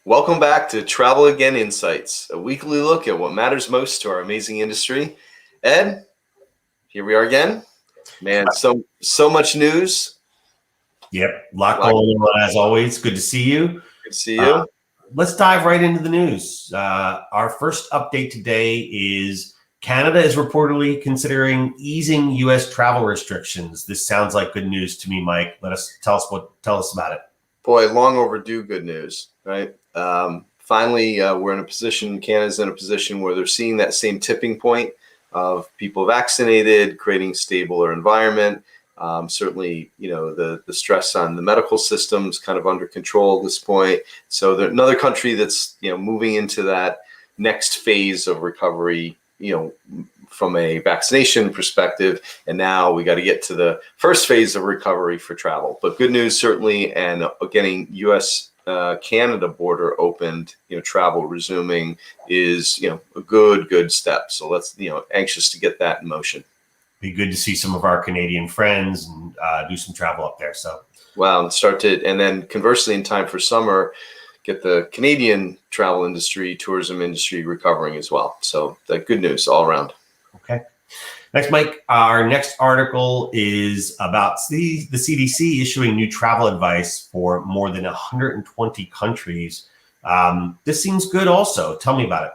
Welcome back to Travel Again Insights, a weekly look at what matters most to our amazing industry. Ed, here we are again. Man, so much news. Yep, a lot going on as always. Good to see you. Good to see you. Let's dive right into the news. Our first update today is Canada is reportedly considering easing U.S. travel restrictions. This sounds like good news to me, Mike. Tell us about it. Boy, long overdue good news, right? Finally, we're in a position, Canada's in a position where they're seeing that same tipping point of people vaccinated, creating stabler environment. Certainly, the stress on the medical system's kind of under control at this point. So another country that's, moving into that next phase of recovery, from a vaccination perspective. And now we got to get to the first phase of recovery for travel. But good news, certainly, and getting U.S. Canada border opened, travel resuming is, a good step. So let's, anxious to get that in motion. Be good to see some of our Canadian friends and do some travel up there. So, well, and then conversely, in time for summer, get the Canadian travel industry, tourism industry recovering as well. So that good news all around. Okay. Next, Mike, our next article is about the CDC issuing new travel advice for more than 120 countries. This seems good also. Tell me about it.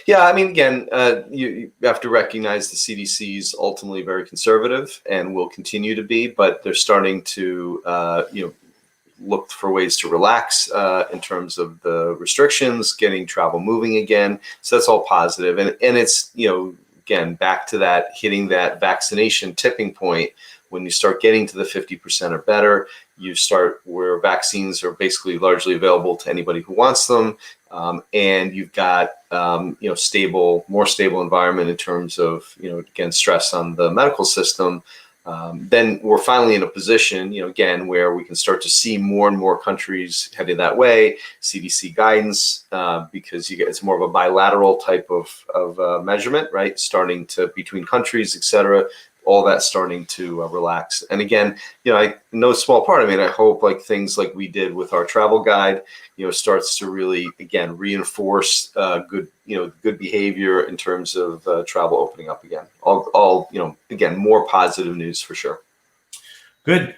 Yeah, I mean, again, you have to recognize the CDC is ultimately very conservative and will continue to be, but they're starting to, look for ways to relax in terms of the restrictions, getting travel moving again. So that's all positive. And it's, again, back to that, hitting that vaccination tipping point. When you start getting to the 50% or better, you start where vaccines are basically largely available to anybody who wants them. And you've got, more stable environment in terms of, again, stress on the medical system. Then we're finally in a position, again, where we can start to see more and more countries headed that way. CDC guidance, because it's more of a bilateral type of measurement, right? Starting to between countries, et cetera. All that starting to relax. And again, I no small part. I mean, I hope like things like we did with our travel guide, starts to really, again, reinforce good behavior in terms of travel opening up again. All again, more positive news for sure. Good.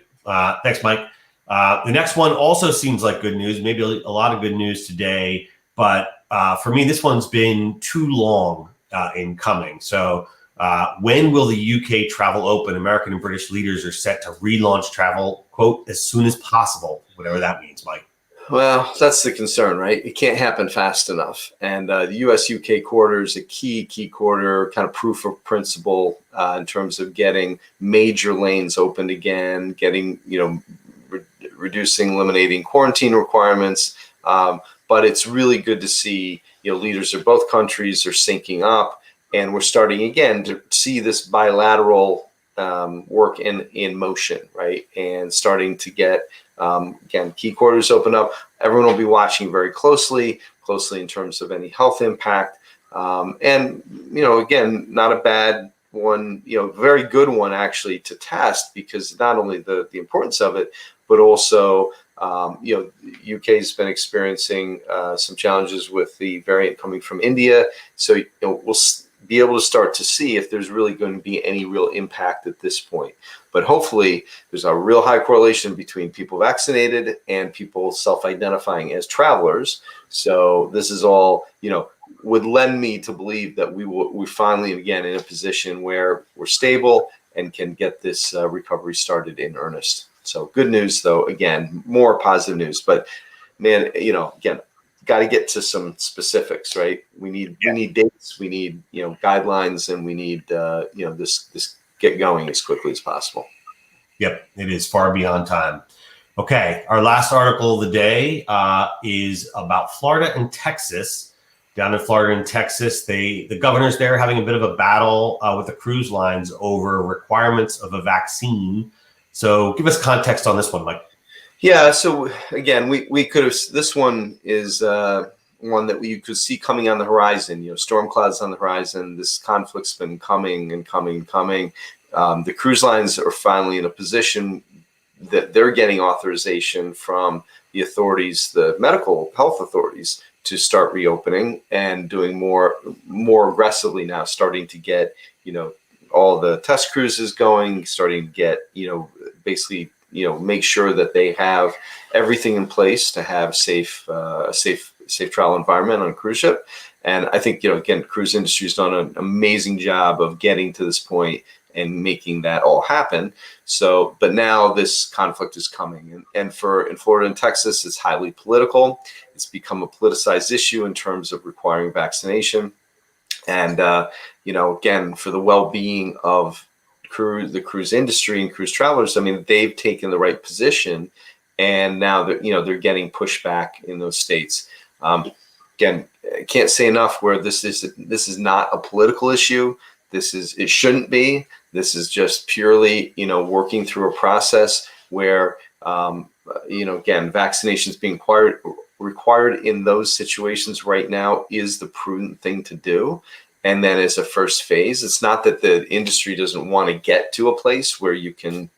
Thanks, Mike. The next one also seems like good news, maybe a lot of good news today, but for me, this one's been too long in coming. So when will the UK travel open? American and British leaders are set to relaunch travel, quote, as soon as possible, whatever that means, Mike. Well, that's the concern, right? It can't happen fast enough. And the US-UK corridor is a key corridor, kind of proof of principle in terms of getting major lanes opened again, getting, eliminating quarantine requirements. But it's really good to see, leaders of both countries are syncing up. And we're starting again to see this bilateral work in motion, right? And starting to get, again, key corridors open up. Everyone will be watching very closely in terms of any health impact. And, again, not a bad one, very good one actually to test, because not only the importance of it, but also, UK has been experiencing some challenges with the variant coming from India. So, we'll be able to start to see if there's really going to be any real impact at this point. But hopefully there's a real high correlation between people vaccinated and people self-identifying as travelers. So this is all, would lend me to believe that we finally, again, in a position where we're stable and can get this recovery started in earnest. So good news, though, again, more positive news. But man, again, got to get to some specifics, right? We need dates, we need guidelines, and we need this get going as quickly as possible. Yep, it is far beyond time. Okay, our last article of the day is about Florida and Texas. Down in Florida and Texas, the governors there are having a bit of a battle with the cruise lines over requirements of a vaccine. So give us context on this one, Mike. Yeah, so again, we could have, this one is one that you could see coming on the horizon, storm clouds on the horizon. This conflict's been coming and coming and coming. The cruise lines are finally in a position that they're getting authorization from the authorities, the medical health authorities, to start reopening and doing more aggressively now, starting to get, all the test cruises going, starting to get, basically, make sure that they have everything in place to have safe travel environment on a cruise ship. And I think, again, cruise industry has done an amazing job of getting to this point and making that all happen. So, but now this conflict is coming, and in Florida and Texas, it's highly political. It's become a politicized issue in terms of requiring vaccination. And, again, for the well-being of the cruise industry and cruise travelers, I mean, they've taken the right position, and now they're getting pushback in those states. Again, I can't say enough where this is not a political issue. It shouldn't be. This is just purely, working through a process where, again, vaccinations being required in those situations right now is the prudent thing to do. And then as a first phase, it's not that the industry doesn't want to get to a place where you can,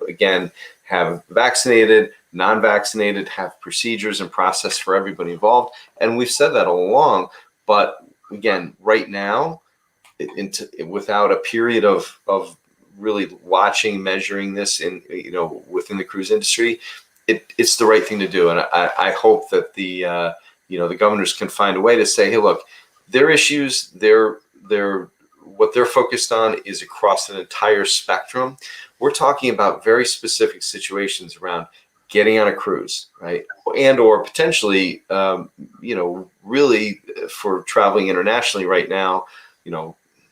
again, have vaccinated, non-vaccinated, have procedures and process for everybody involved. And we've said that all along. But again, right now, without a period of really watching, measuring this within the cruise industry, it's the right thing to do. And I hope that the governors can find a way to say, hey, look, their issues, what they're focused on is across an entire spectrum. We're talking about very specific situations around getting on a cruise, right? And or potentially, really for traveling internationally right now,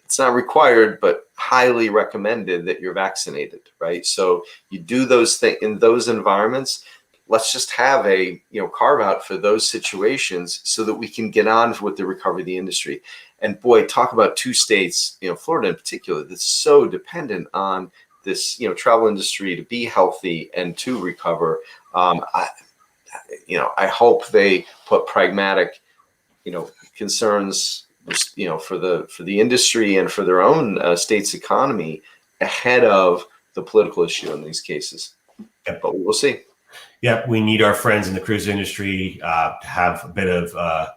it's not required, but highly recommended that you're vaccinated, right? So you do those things in those environments. Let's just have a carve out for those situations so that we can get on with the recovery of the industry. And boy, talk about two states, Florida in particular, that's so dependent on this travel industry to be healthy and to recover. I hope they put pragmatic concerns for the industry and for their own state's economy ahead of the political issue in these cases. Yep. But we'll see. Yeah, we need our friends in the cruise industry to have a bit of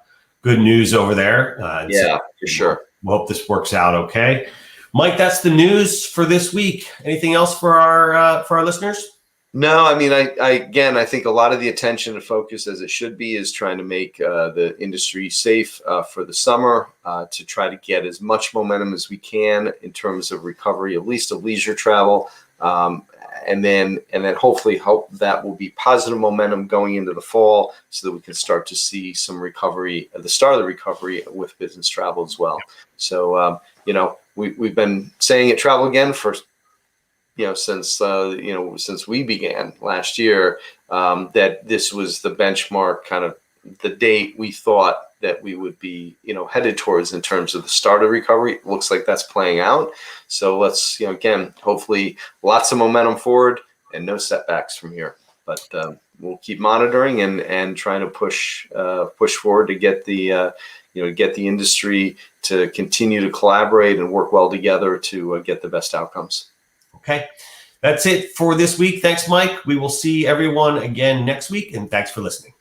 good news over there. So, for sure. We'll hope this works out okay. Mike, that's the news for this week. Anything else for our listeners? No, I mean, I think a lot of the attention and focus, as it should be, is trying to make the industry safe for the summer, to try to get as much momentum as we can in terms of recovery, at least of leisure travel. And then hopefully hope that will be positive momentum going into the fall so that we can start to see some recovery at the start of the recovery with business travel as well. So, we've been saying at Travel Again for, since we began last year, that this was the benchmark, kind of the date we thought that we would be, headed towards in terms of the start of recovery. It looks like that's playing out. So let's, again, hopefully lots of momentum forward and no setbacks from here. But we'll keep monitoring and trying to push forward to get the industry to continue to collaborate and work well together to get the best outcomes. Okay. That's it for this week. Thanks, Mike. We will see everyone again next week, and thanks for listening.